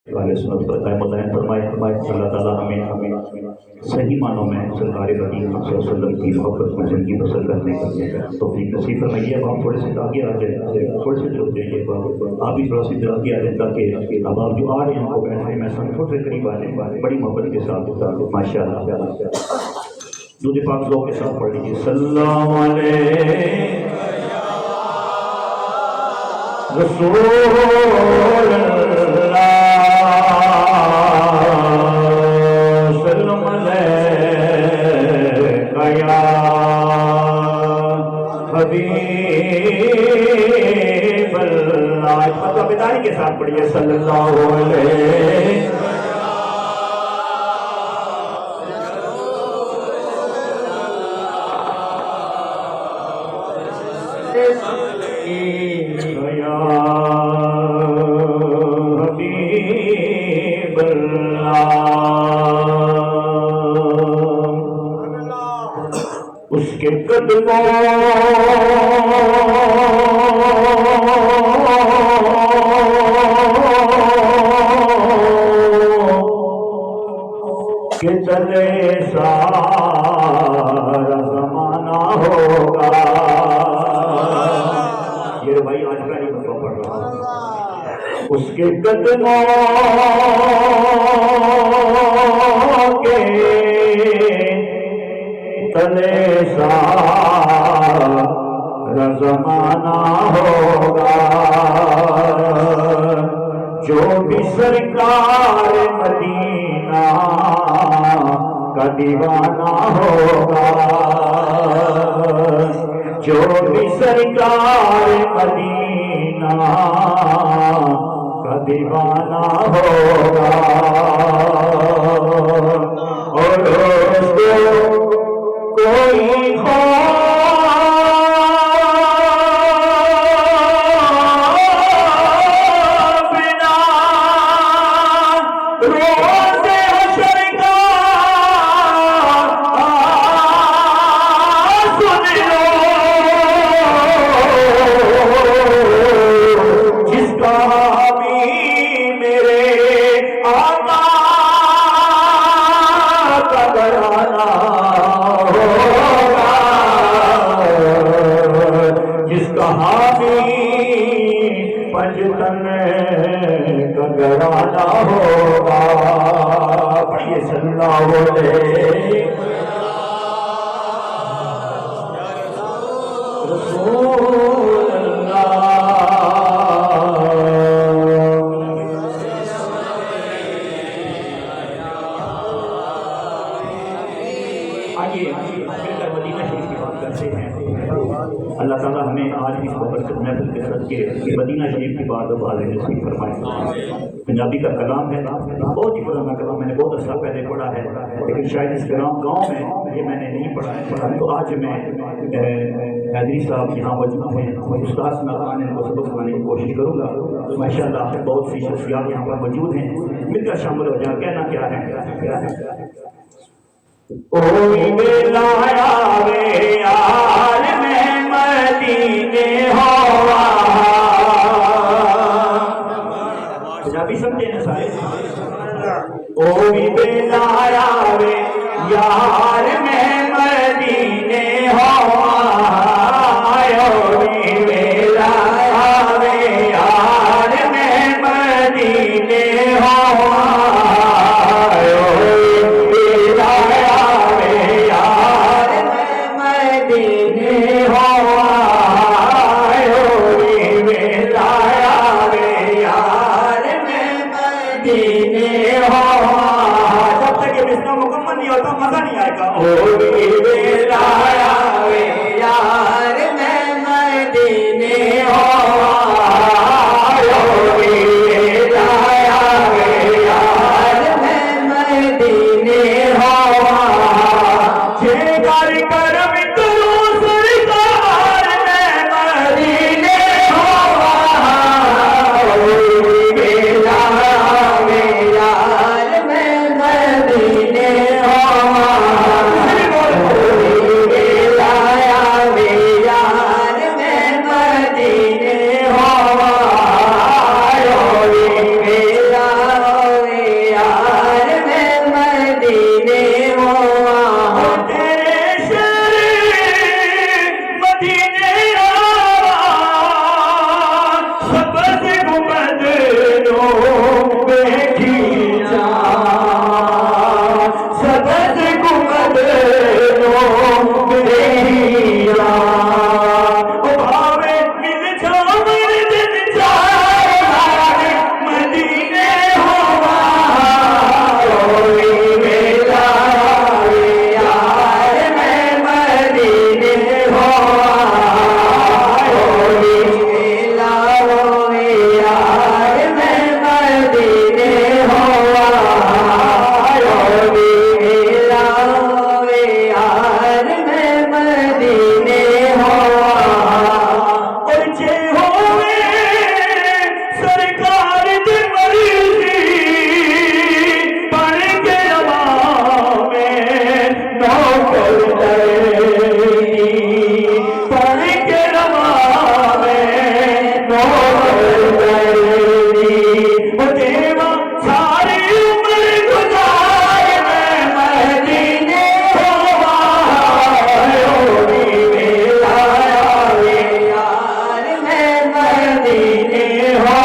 سنت پر قائم مدائن فرمائے اللہ تعالیٰ ہمیں صحیح معنوں میں سرکار مدینہ صلی اللہ علیہ وسلم کی محبت میں زندگی بسر کرنے کی توفیق نصیب فرمائیے۔ اب ہم تھوڑے سے آگے آ جائیں، تھوڑے سے جو جائیے آپ بھی تھوڑا سی آگے آ جائیں تاکہ اب آپ جو آ رہے ہیں ان کو بیٹھے میں سن تھوڑے سے قریب آ جائیں بڑی محبت کے ساتھ ماشاء اللہ۔ دودھ پاک لوگ کے ساتھ پڑھ لیجیے سلام علیہ رسول اللہ سلام علیکہ یا حبیب اللہ۔ مطلب بیداری کے ساتھ پڑھیے صلی اللہ علیہ اس کے قدموں کے تلے سارا زمانہ ہوگا۔ یہ بھائی آج کا نہیں پڑھ رہا۔ اس کے قدموں کے تلے سارا زمانہ ہوگا۔ جو بھی سرکار مدینہ کا دیوانہ ہوگا، جو بھی سرکار مدینہ کا دیوانہ ہوگا، اور اس کو کوئی خوف نہ روز حشر کا سن لو، جس کا حامی میرے آقا کا گھرانہ ہوگا، جس کا حامی پنجتن کا گھرانہ ہوگا۔ پڑھیے صلی اللہ علیہ رسول اللہ۔ آئیے مل کر مدینہ شریف کی بات کرتے ہیں۔ اللہ تعالیٰ ہمیں آج اس مبارک محفل کے صدقے مدینہ شریف کی بات نصیب فرمائے۔ پنجابی کا کلام ہے، بہت ہی پرانا کلام، میں نے بہت عرصہ پہلے پڑھا ہے، لیکن شاید اس کلام گاؤں میں یہ میں نے نہیں پڑھا ہے۔ تو آج میں حیدری صاحب یہاں موجود ہیں، استاد ناظران ان کو سبق سکھانے کی کوشش کروں گا۔ ماشاءاللہ بہت سی شخصیات یہاں پر موجود ہیں، مل کر شامل ہو جائیں۔ کہنا کیا ہے؟ کوئی ملایا وے یار میں مدینے ہوا، پنجابی سمجھے نا سارے؟ کوئی ملایا وے یار میں مدینے ہوا، کوئی ملایا وے یار میں مدینے ہوا، مزہ نہیں آئے گا۔ یار میں مدینے ہوا، یار میں مدینے ہوا، کر کر بتلو سرکار میں مدینے ہوا، یار میں مدینے ہوا، بیٹھی جان سبز گنبد نو بیٹھی جان بھاوے مل جاون دن چار مدینے ہوا روئی میلا یار میں مدینے ہوا روئی میلا یار میں مدینے ہوا روئی میلا یار میں مدینے ہوا اور جے ہوئے سرکار دی مرضی پڑھ کے رواں میں نوکر درنی پڑھ کے رواں میں نوکر درنی وہ دیوا ساری عمر گزار میں مدینے ہوا روئی میلا یار میں مدینے ہوا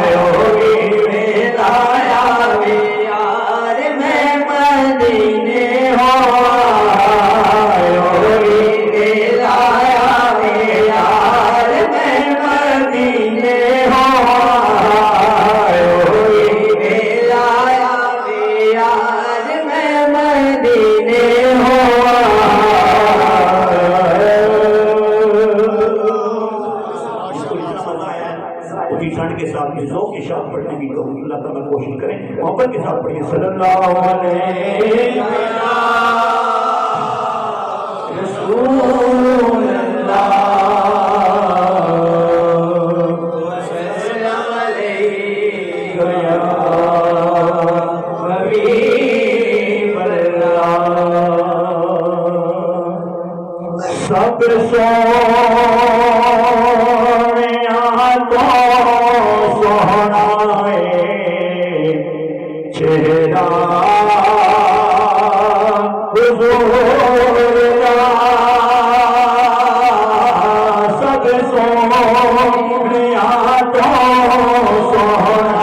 روئی میلا یار میں مدینے ہوا روئی میلا یار میں مدینے ہوا روئی میلا یار میں مدینے ہوا ٹھنڈ کے ساتھ ذوق کے ساتھ پڑھنے کی تو اللہ تعالیٰ کوشش کریں محبت کے ساتھ پڑھیے صلی اللہ علیہ رسول اللہ وسلم علیہ یا حبیب اللہ سب سونیا تو سونا چہرہ حضور کا سب سونیا تو سونا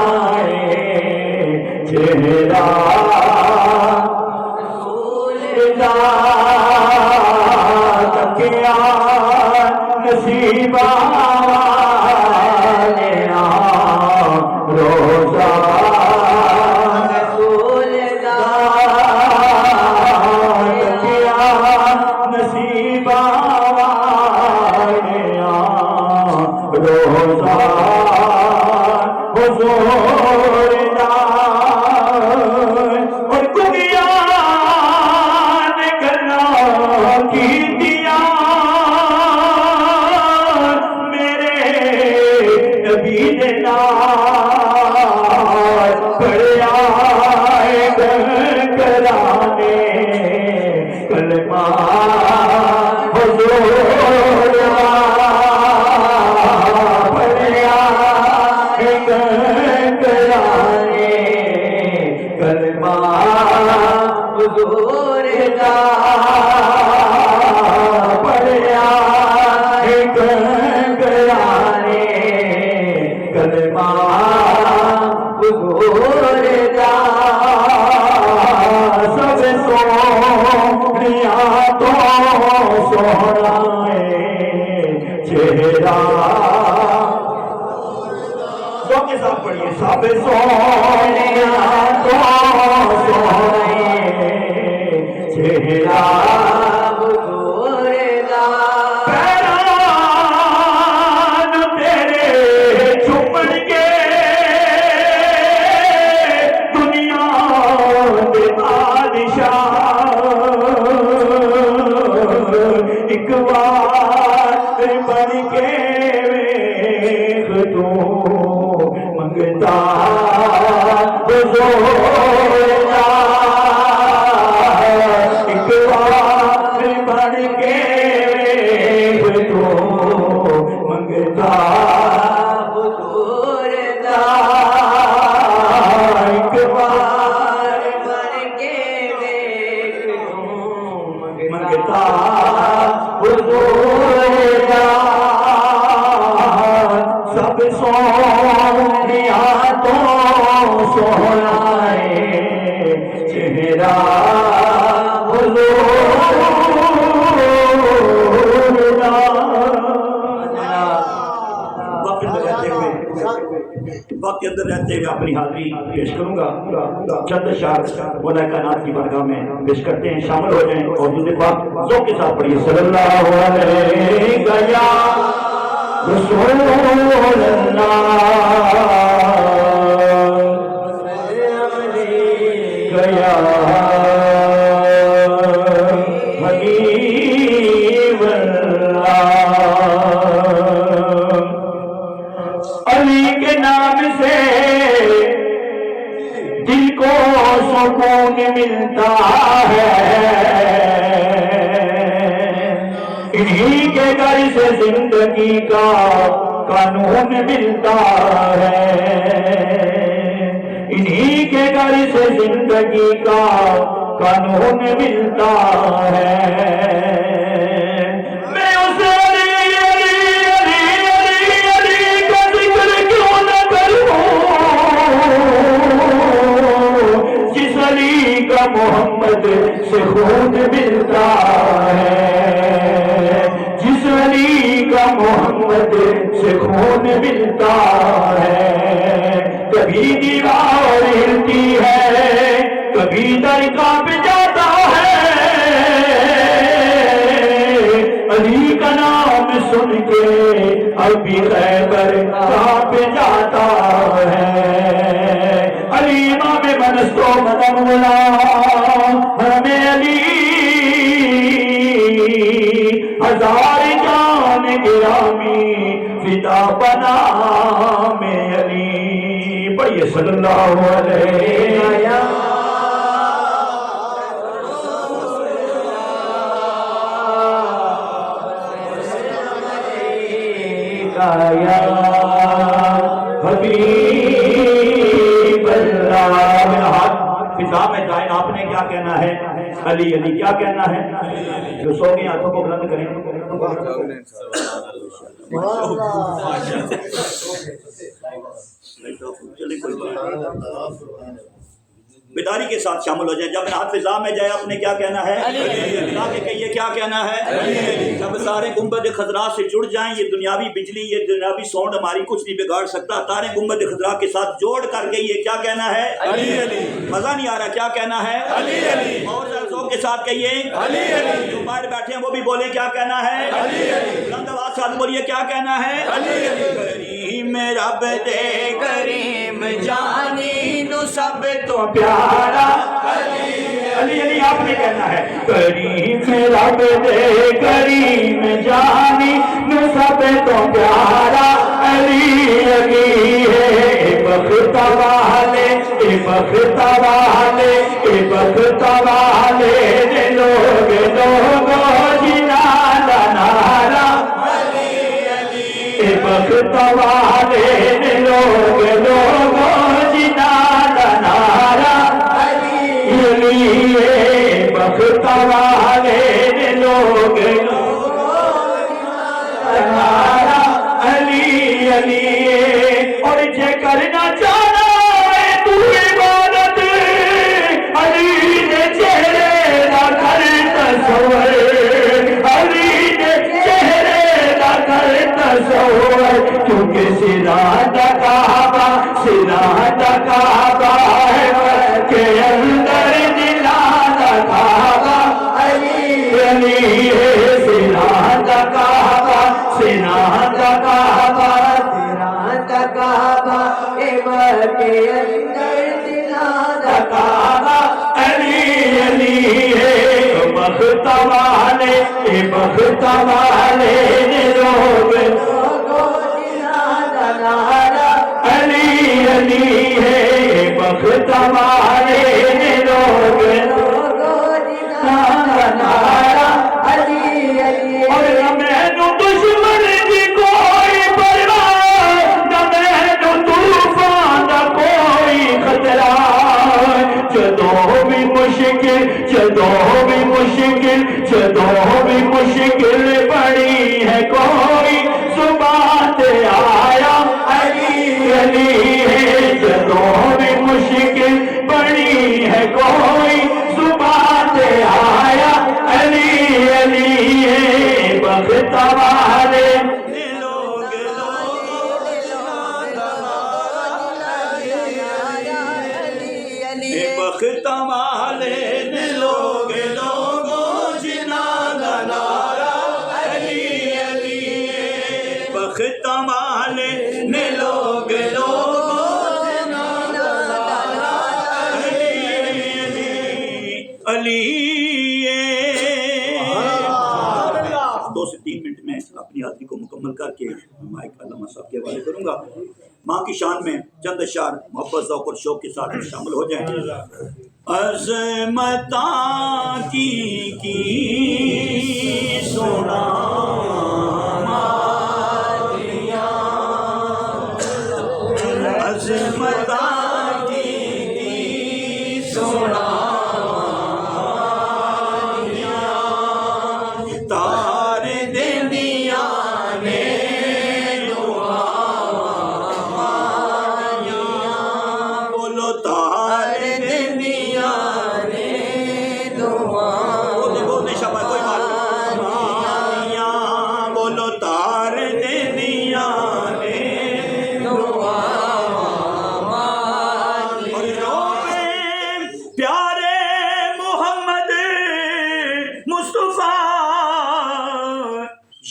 چہرہ حضور کا تکیا نصیبہ روزہ رسول کا تکیا نصیبہ روزہ حضور کا اور دنیا نے گنا کی دیا میرے نبی نے نام پڑھیا کرانے کلمہ حضور کا پڑھیا کرانے کلمہ حضور کا پڑھیا کرانے کلمہ حضور کا سب سونیا تو سونا چہرہ سب کے ساتھ پڑھیے سب سونیا تو سونا چہرہ حضور کا پیران تیرے چومن کے دنیا کے بادشاہ ایک بار بن کے ویکھ تو منگتا حضور کا ایک بار بن کے ویکھ تو منگتا حضور کا ایک بار بن کے ویکھ تو منگتا حضور کا سب سونیا सोहना चेहरा वक्त के अंदर रहते हुए अपनी हाजिरी पेश करूंगा। चंद शार मौला कायनात की बारगाह में पेश करते हैं, शामिल हो जाएं और दूसरे पाक ज़ौक़ के साथ पढ़िए। सल्लल्लाहु अलैहि या रसूल अल्लाह गया हबीब अल्लाह। अली के नाम से दिल को सुकून मिलता है, इन्हीं के घर से जिंदगी का कानून मिलता है, इन्हीं के घर से जिंदगी का कानून मिलता है। मैं उस अली अली अली अली अली का जिक्र क्यों न करूं, जिस अली का मोहम्मद से खून मिलता है, जिस अली का मोहम्मद से खून मिलता है। कभी दीवार हिलती है, कभी दर कांप जाता है, अली का नाम सुन के अभी खैबर कांप जाता है। अली इमाम मनस्तो मदमुला हमें अली हजार जान गिरामी फिदा बना में अली। पढ़िए सल्लल्लाहु अलैहि या हबीब अल्लाह। मेरा हाथ फिजा में जाए, आपने क्या कहना है? अली अली क्या कहना है? जो सो गए हाथों को बुलंद करें। बेदारी के साथ शामिल हो जाए। जब हाथ फिजा में जाए आपने क्या कहना है? के कहिए क्या कहना है? जब सारे गुंबद खजरा से जुड़ जाएं, ये दुनियावी बिजली, ये दुनियावी साउंड हमारी कुछ नहीं बिगाड़ सकता। तारे गुंबद खजरा के साथ जोड़ करके ये क्या कहना है? अली अली। मजा नहीं आ रहा, क्या कहना है? अली अली। और ज़ोर के साथ कहिए अली अली। जो बाहर बैठे हैं वो भी बोले क्या कहना है? अली अली। बुलंद आवाज़ साथ बोलिए क्या कहना है? अली अली। करीम रब दे करीम जानी नु सब तो प्यारा अली अली अली। आपने कहना है करीम रब दे करीम जानी नु सब तो प्यारा अली अली है। बख्त वाले बख्त वाले बख्त वाले लोग लोगो जिना नारा अली अली। बख्त वाले लोग लोगो जिना नारा अली अली। बख्त वाले लोग नारा अली अली। और जे करना चाहना है तू इबादत अली ने चेहरे दा कर तस्वर, अली ने चेहरे दा कर तस्वर। क्योंकि सिरा दा काबा है के अंदर दिला दा काबा अली अली है। सिरा दा काबा के अंदर दिला दा काबा अली अली है। बख्त वाले लोग दिला दा नारा अली अली है। बख्त वाले लोग दिला दा नारा अली अली। और मैनू दुश्मन की कोई परवाह, न मैनू तूफान का कोई खतरा। जदों भी मुश्किल बड़ी है कोई जुबान आया अली अली है। जदों वाले बख्त वाले ने लोग लोगों जिना नारा अली अली बख्त वाले ने लोग लोगों जिना नारा अली अली 2 से 3 मिनट में अपनी हाजिरी को मुकम्मल करके माइक अल्लामा साहब के हवाले करूँगा। माँ की शान में चंद अशार मोहब्बत ज़ौक़ और शौक़ के साथ शामिल हो जाएं। अज़मता की सोना मारिया अज़मता की सोना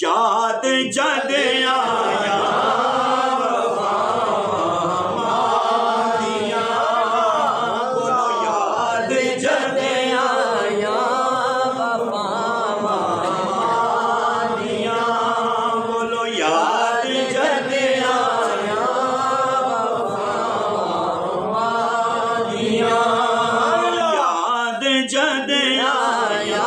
याद जद आया मादिया बोलो याद जद आया मादिया बोलो याद जद आया मादिया याद जद आया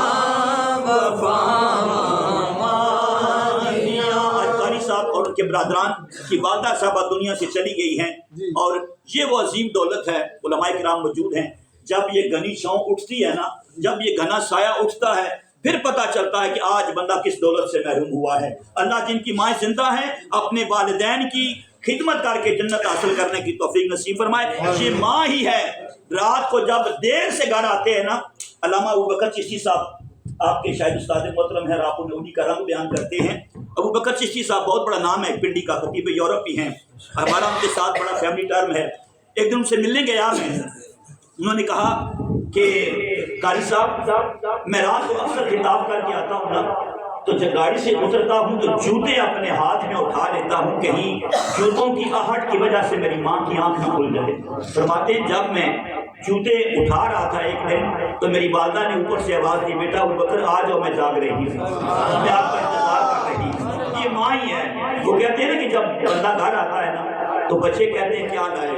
और उनके बरादरान की वालदा साहबा दुनिया से चली गई हैं और ये वो अजीम दौलत है। उलमाए किराम मौजूद हैं। जब ये घनी छाँव उठती है ना, जब ये घना साया उठता है, फिर पता चलता है कि आज बंदा किस दौलत से महरूम हुआ है। अल्लाह जिनकी माँ जिंदा है अपने वालिदैन की खिदमत करके जन्नत हासिल करने की तौफीक नसीब फरमाए। ये माँ ही है। रात को जब देर से घर आते हैं ना, अल्लामा अबू बकर चिश्ती साहब आपके शायद उस्ताद मोहतरम है, आप उन्हें उन्हीं का रंग बयान करते हैं। अबू बकर चिश्ती साहब बहुत बड़ा नाम है, पिंडी का खतीब यूरोप भी हैं। हमारा उनके साथ बड़ा फैमिली टर्म है। एक दिन उनसे मिलने गया मैं, उन्होंने कहा कि कारी साहब मैं रात को अक्सर खिताब करके आता हूँ ना, तो जब गाड़ी से उतरता हूँ तो जूते अपने हाथ में उठा लेता हूँ, कहीं जूतों की आहट की वजह से मेरी माँ की आँख न खुल जाए। फरमाते जब मैं जूते उठा रहा था एक दिन तो मेरी वालदा ने ऊपर से आवाज़ दी, बेटा अबू बकर आ जाओ, मैं जाग रही हूँ, मैं आपका इंतजार कर रही हूँ। ये माँ ही है। वो कहते हैं ना कि जब बंदा घर आता है ना तो बच्चे कहते हैं क्या लाए,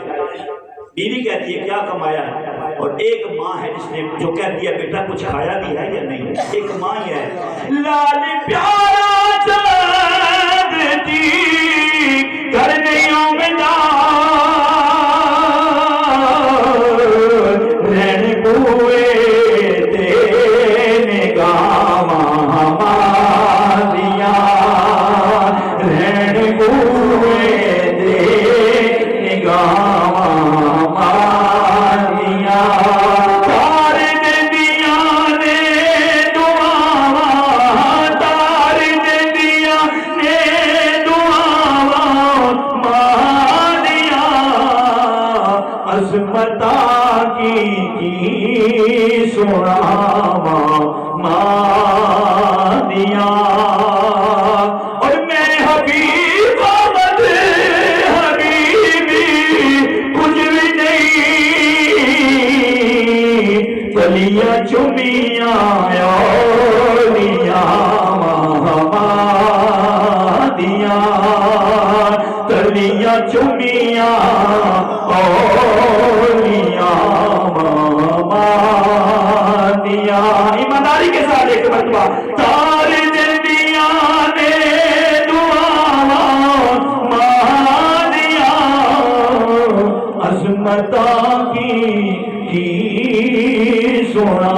बीवी कहती है क्या कमाया है, और एक माँ है जिसने जो कहती है बेटा कुछ खाया भी है या नहीं। एक माँ ही है। लाल प्यारा चांदती करने अज़मता की सोना मादिया और मेरे हबीब अहमद हबीबी कुछ भी नहीं, कलियां चुमिया मादिया कलियां चुमिया ईमानदारी के साथ एक मरतबा तार दिया ने दुआ मादिया अज़मता की सोना